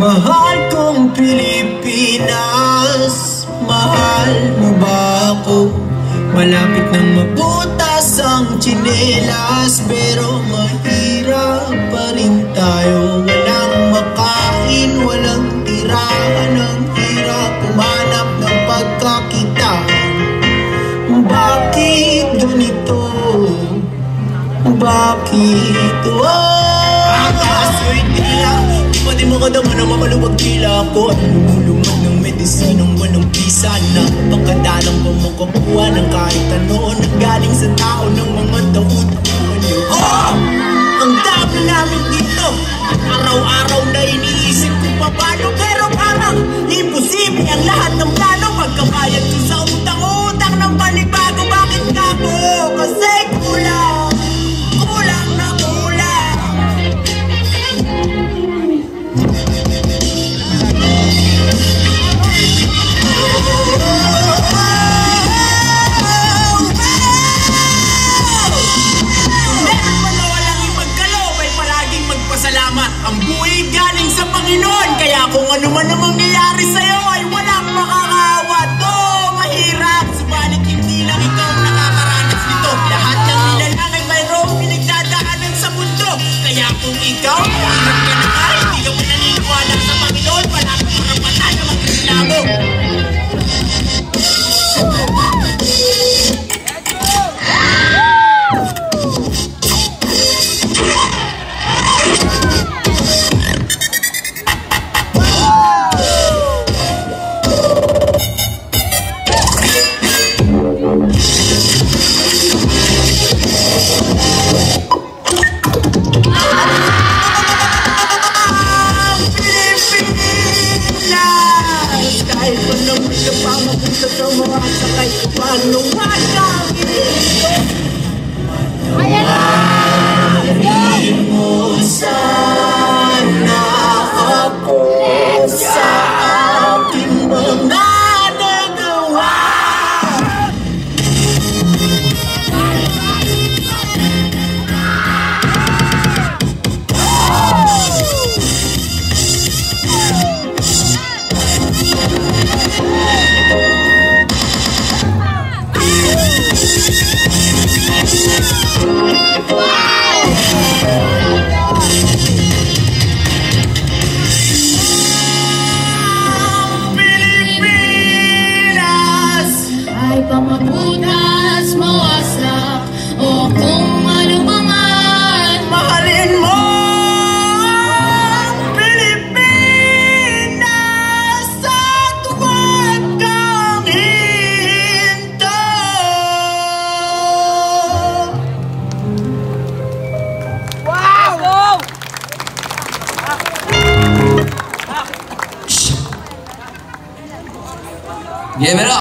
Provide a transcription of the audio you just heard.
Mahal kong Pilipinas, mahal mo ba ako? Malapit nang mabutas ang tsinelas, pero mahirap pa rin tayo. Walang makain, walang tirahan, ang hirap humanap ng pagkakitaan. Bakit ganito? Bakit? Ang aswerte lang, di pa di makadama na makaluwag tila ako. At lumulumag ng medisinong walang pisa na pagkadalang pa makakuha ng kahit ano na galing sa tao ng mga tautuan niyo. Ang dami namin dito, araw-araw na iniisip ko pa paano, pero parang imposible ang lahat ng plano. Pagkabayad ko sa utang-utang ng panibago, bakit ka po? Kasi kulang na kulang. Salamat, ang buhay galing sa Panginoon. Kaya kung ano man ang mangyayari sa'yo ay walang makakawat. Mahirap, subalit hindi lang ikaw ang nakakaranas nito. Lahat ng nilalang ay mayroong pinagdadaanan sa mundo. Kaya kung ikaw, hirap ka na nga, hindi ka pa naniniwala sa Panginoon, wala kang karapatan na magreklamo. Pamabutas, mawasak, o kung ano man, mahalin mo ang Pilipinas at huwag kang hinto. Wow! Give it up!